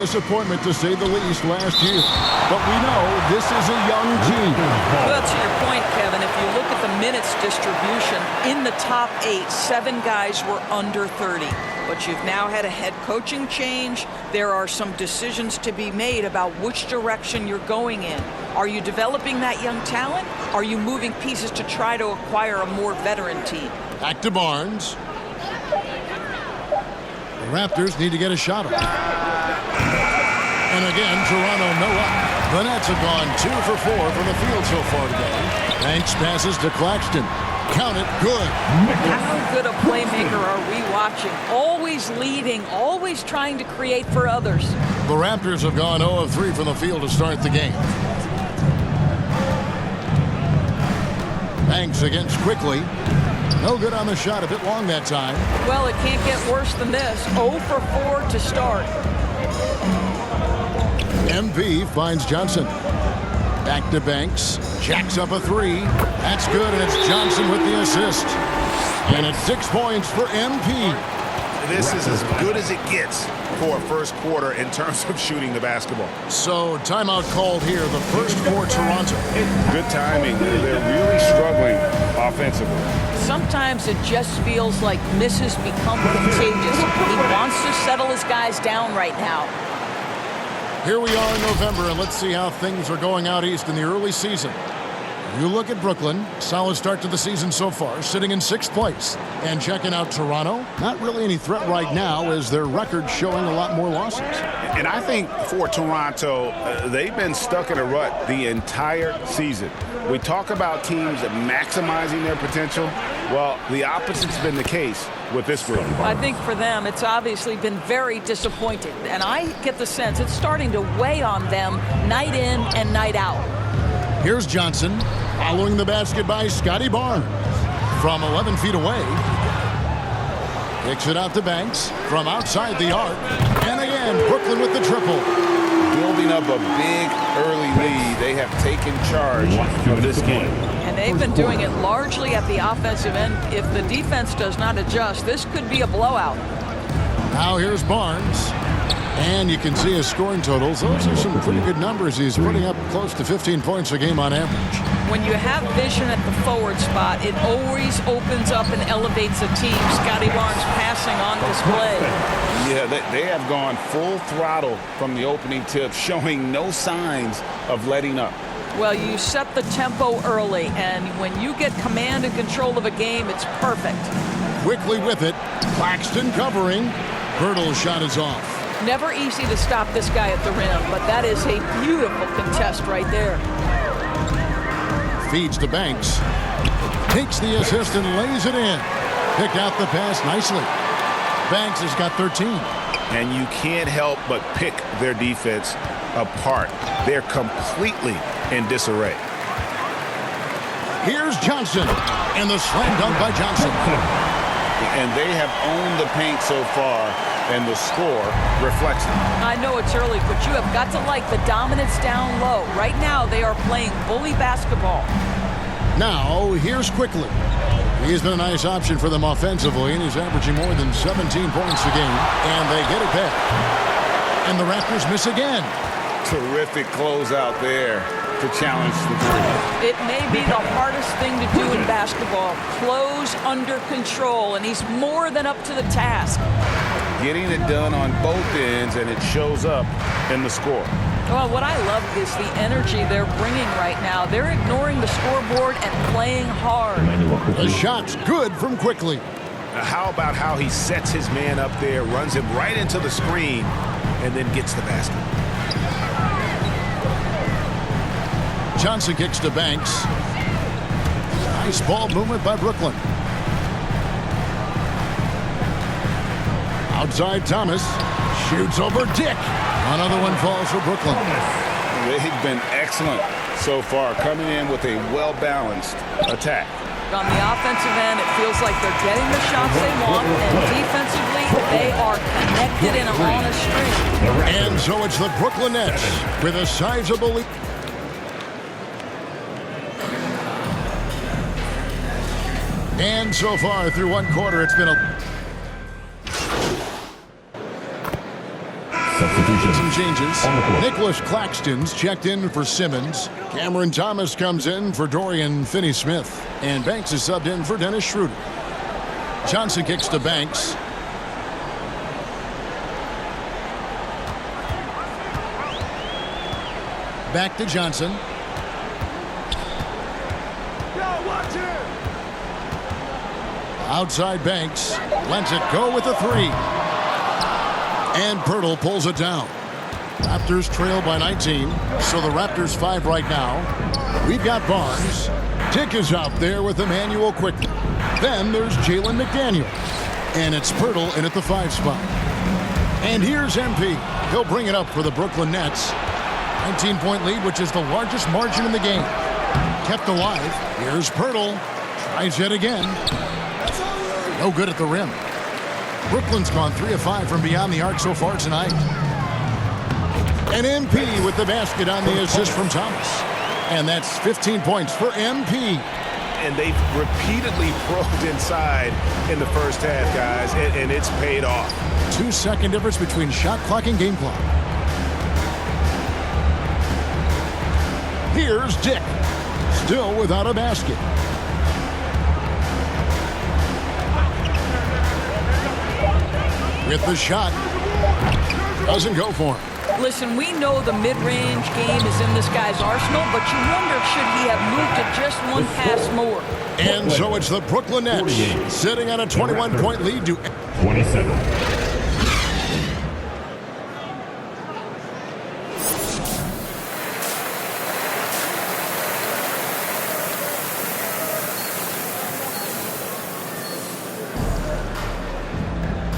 Disappointment to say the least last year, but we know this is a young team. Well, to your point, Kevin, if you look at the minutes distribution, in the top 8, 7 guys were under 30. But you've now had a head coaching change. There are some decisions to be made about which direction you're going in. Are you developing that young talent? Are you moving pieces to try to acquire a more veteran team? Back to Barnes. The Raptors need to get a shot up. And again, Toronto no up. The Nets have gone 2 for 4 from the field so far today. Banks passes to Claxton. Count it, good. How good a playmaker are we watching? Always leading, always trying to create for others. The Raptors have gone 0 of 3 from the field to start the game. Banks against Quickly. No good on the shot, a bit long that time. Well, it can't get worse than this. 0 for 4 to start. MP finds Johnson. Back to Banks. Jacks up a 3. That's good, and it's Johnson with the assist. And it's 6 points for MP. This is as good as it gets for a first quarter in terms of shooting the basketball. So, timeout called here, the first for Toronto. Good timing. They're really struggling offensively. Sometimes it just feels like misses become contagious. He wants to settle his guys down right now. Here we are in November, and let's see how things are going out east in the early season. You look at Brooklyn, solid start to the season so far, sitting in 6th place. And checking out Toronto, not really any threat right now as their record showing a lot more losses. And I think for Toronto, they've been stuck in a rut the entire season. We talk about teams maximizing their potential. Well, the opposite's been the case with this group. I think for them, it's obviously been very disappointing. And I get the sense it's starting to weigh on them night in and night out. Here's Johnson, following the basket by Scotty Barnes. From 11 feet away. Kicks it out to Banks from outside the arc. And again, Brooklyn with the triple. Building up a big early lead. They have taken charge of this game. And they've been doing it largely at the offensive end. If the defense does not adjust, this could be a blowout. Now here's Barnes. And you can see his scoring totals. Those are some pretty good numbers. He's putting up close to 15 points a game on average. When you have vision at the forward spot, it always opens up and elevates a team. Scotty Barnes passing on display. Yeah, they have gone full throttle from the opening tip, showing no signs of letting up. Well, you set the tempo early, and when you get command and control of a game, it's perfect. Quickly with it. Claxton covering. Hurdle's shot is off. Never easy to stop this guy at the rim, but that is a beautiful contest right there. Feeds to Banks. Takes the assist and lays it in. Picked out the pass nicely. Banks has got 13. And you can't help but pick their defense apart. They're completely in disarray. Here's Johnson. And the slam dunk by Johnson. And they have owned the paint so far, and the score reflects it. I know it's early, but you have got to like the dominance down low. Right now, they are playing bully basketball. Now, here's Quickly. He's been a nice option for them offensively, and he's averaging more than 17 points a game. And they get it back. And the Raptors miss again. Terrific closeout there to challenge the three. It may be the hardest thing to do in basketball. Close under control, and he's more than up to the task. Getting it done on both ends, and it shows up in the score. Well, what I love is the energy they're bringing right now. They're ignoring the scoreboard and playing hard. The shot's good from Quickly. Now, how about how he sets his man up there, runs him right into the screen, and then gets the basket. Johnson kicks to Banks. Nice ball movement by Brooklyn. Outside Thomas. Shoots over Dick. Another one falls for Brooklyn. They've been excellent so far, coming in with a well-balanced attack. On the offensive end, it feels like they're getting the shots they want, and defensively, they are connected and on a string. And so it's the Brooklyn Nets with a sizable lead. And so far through one quarter, it's been a Some changes. Nicholas Claxton's checked in for Simmons. Cameron Thomas comes in for Dorian Finney-Smith. And Banks is subbed in for Dennis Schroeder. Johnson kicks to Banks. Back to Johnson. Outside Banks. Lets it go with a three. And Pirtle pulls it down. Raptors trail by 19. So the Raptors 5 right now. We've got Barnes. Tick is out there with Emmanuel quickly. Then there's Jalen McDaniel. And it's Pirtle in at the 5 spot. And here's MP. He'll bring it up for the Brooklyn Nets. 19-point lead, which is the largest margin in the game. Kept alive. Here's Pirtle. Tries yet again. No good at the rim. Brooklyn's gone 3 of 5 from beyond the arc so far tonight. And MP with the basket on the assist from Thomas. And that's 15 points for MP. And they've repeatedly probed inside in the first half, guys, and it's paid off. 2-second difference between shot clock and game clock. Here's Dick. Still without a basket. With the shot. Doesn't go for him. Listen, we know the mid-range game is in this guy's arsenal, but you wonder should he have moved it just one pass more. And so it's the Brooklyn Nets sitting on a 21-point lead to 27.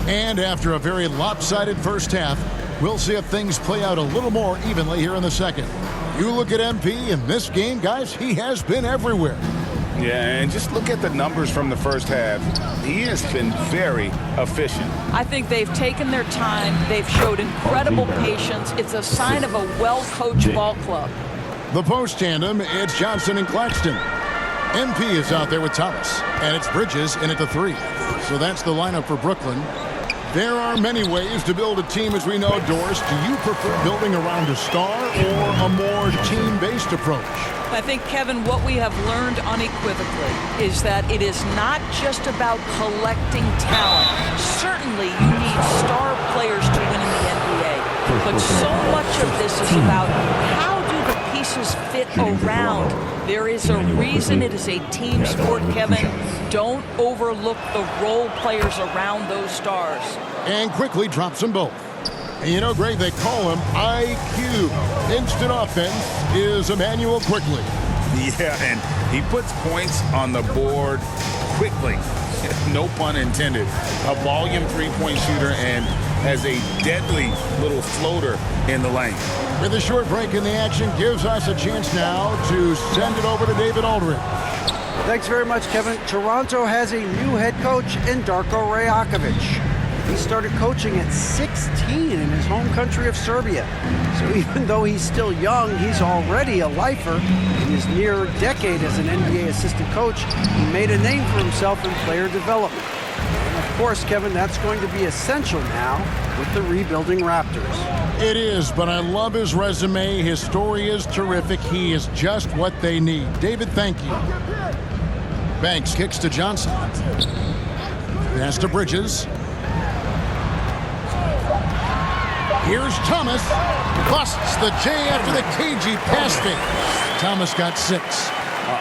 And after a very lopsided first half, we'll see if things play out a little more evenly here in the second. You look at MP in this game, guys, he has been everywhere. Yeah, and just look at the numbers from the first half. He has been very efficient. I think they've taken their time. They've showed incredible patience. It's a sign of a well-coached ball club. The post tandem, it's Johnson and Claxton. MP is out there with Thomas, and it's Bridges in at the 3. So that's the lineup for Brooklyn. There are many ways to build a team, as we know, Doris. Do you prefer building around a star or a more team-based approach? I think, Kevin, what we have learned unequivocally is that it is not just about collecting talent. Certainly, you need star players to win in the NBA. But so much of this is about how do the pieces fit around. There is a reason it is a team sport, Kevin. Don't overlook the role players around those stars. And quickly drops them both. And you know, Greg, they call him IQ. Instant offense is Emmanuel quickly. Yeah, and he puts points on the board quickly. No pun intended. A volume three-point shooter and has a deadly little floater in the lane. With a short break in the action, gives us a chance now to send it over to David Aldridge. Thanks very much, Kevin. Toronto has a new head coach in Darko Rajakovic. He started coaching at 16 in his home country of Serbia. So even though he's still young, he's already a lifer. In his near decade as an NBA assistant coach, he made a name for himself in player development. And of course, Kevin, that's going to be essential now with the rebuilding Raptors. It is, but I love his resume. His story is terrific. He is just what they need. David, thank you. Banks kicks to Johnson. Pass to Bridges. Here's Thomas. Busts the J after the cagey pass fake. Thomas got 6.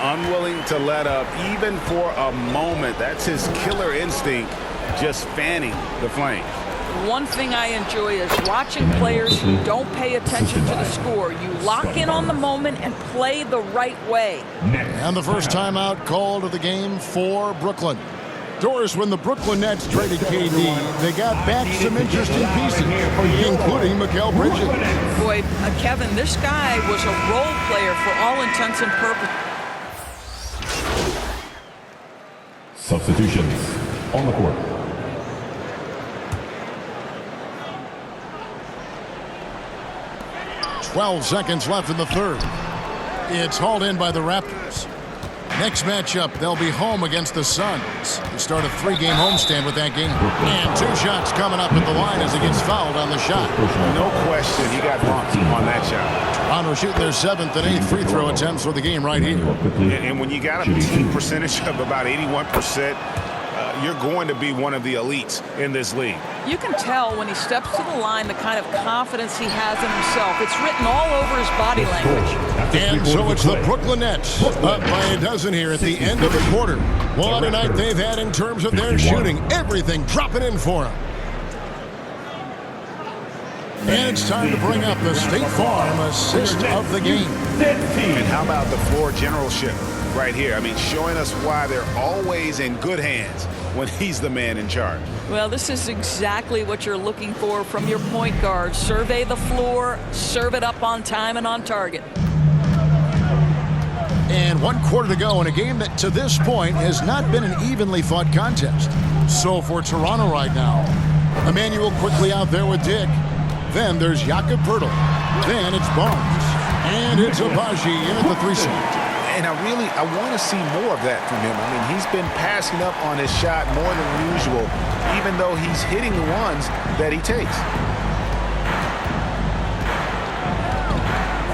Unwilling to let up even for a moment. That's his killer instinct, just fanning the flame. One thing I enjoy is watching players who don't pay attention to the score. You lock in on the moment and play the right way. And the first timeout called of the game for Brooklyn. Doris, when the Brooklyn Nets traded KD, they got back some interesting pieces, including Mikal Bridges. Boy, Kevin, this guy was a role player for all intents and purposes. Substitutions on the court. 12 seconds left in the third. It's hauled in by the Raptors. Next matchup, they'll be home against the Suns. They start a 3-game homestand with that game. And 2 shots coming up at the line as he gets fouled on the shot. No question, he got bumped on that shot. Toronto shooting their 7th and 8th free throw attempts for the game right here. And when you got a team percentage of about 81%, you're going to be one of the elites in this league. You can tell when he steps to the line the kind of confidence he has in himself. It's written all over his body language. And so it's the Brooklyn Nets up by a dozen here at the end of the quarter. What a night they've had in terms of their shooting. Everything dropping in for them. And it's time to bring up the State Farm assist of the game. And how about the floor generalship right here? I mean, showing us why they're always in good hands when he's the man in charge. Well, this is exactly what you're looking for from your point guard. Survey the floor, serve it up on time and on target. And 1 quarter to go in a game that to this point has not been an evenly fought contest. So for Toronto right now, Emmanuel quickly out there with Dick. Then there's Jakob Poeltl. Then it's Barnes. And it's Abaji in at the 3 slot. And I want to see more of that from him. I mean, he's been passing up on his shot more than usual, even though he's hitting the ones that he takes.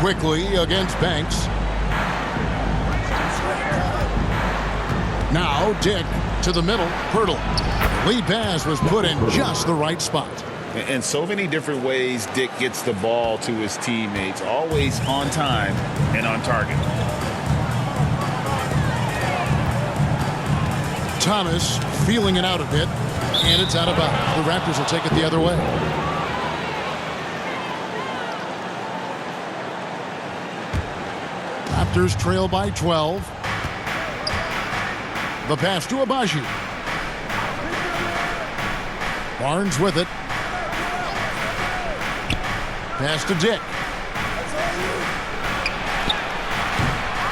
Quickly against Banks. Now Dick to the middle. Poeltl. Lead pass was put in just the right spot. In so many different ways, Dick gets the ball to his teammates, always on time and on target. Thomas feeling it out a bit, and it's out of bounds. The Raptors will take it the other way. Raptors trail by 12. The pass to Abaji. Barnes with it. Pass to Dick.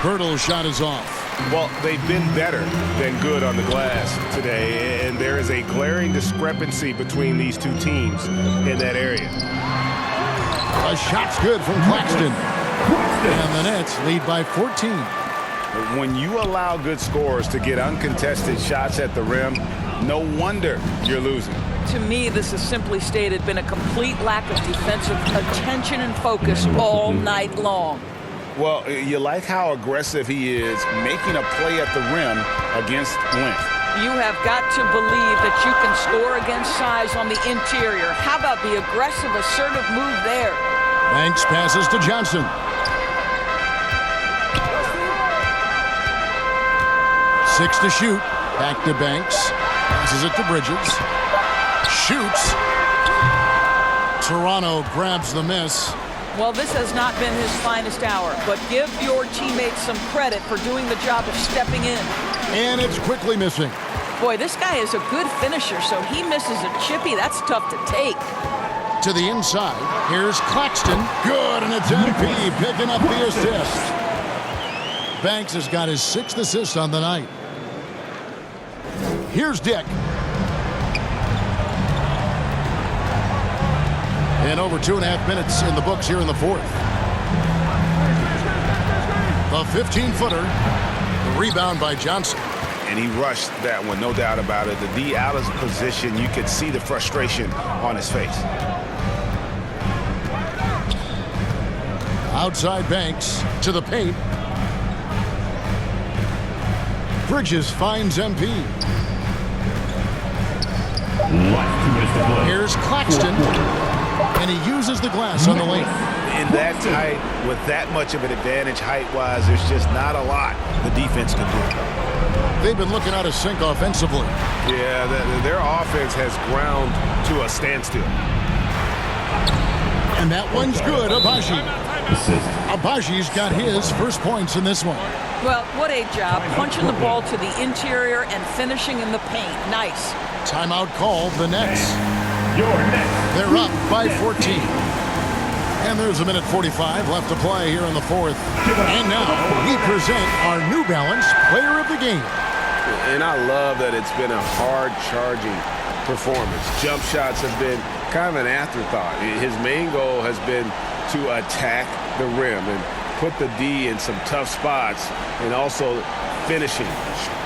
Poeltl's shot is off. Well, they've been better than good on the glass today, and there is a glaring discrepancy between these two teams in that area. A shot's good from Claxton. And the Nets lead by 14. When you allow good scorers to get uncontested shots at the rim, no wonder you're losing. To me, this has simply stated been a complete lack of defensive attention and focus all night long. Well, you like how aggressive he is making a play at the rim against length. You have got to believe that you can score against size on the interior. How about the aggressive, assertive move there? Banks passes to Johnson. Six to shoot. Back to Banks. Passes it to Bridges. Shoots. Toronto grabs the miss. Well, this has not been his finest hour, but give your teammates some credit for doing the job of stepping in. And it's quickly missing. Boy, this guy is a good finisher, so he misses a chippy. That's tough to take. To the inside. Here's Claxton. Good, and it's MP picking up the assist. Banks has got his 6th assist on the night. Here's Dick. And over 2.5 minutes in the books here in the 4th. The 15-footer. The rebound by Johnson. And he rushed that one, no doubt about it. The D out of position, you could see the frustration on his face. Outside Banks to the paint. Bridges finds MP. Here's Claxton. And he uses the glass on the lane. In that tight, with that much of an advantage height-wise, there's just not a lot the defense can do. They've been looking out of sync offensively. Yeah, their offense has ground to a standstill. And that one's good, Abaji. Abaji's got his first points in this one. Well, what a job. Punching the ball to the interior and finishing in the paint. Nice. Timeout called. The Nets. They're up by 14. And there's 1:45 left to play here in the 4th. And now we present our New Balance Player of the Game. And I love that it's been a hard-charging performance. Jump shots have been kind of an afterthought. His main goal has been to attack the rim. And put the D in some tough spots and also finishing.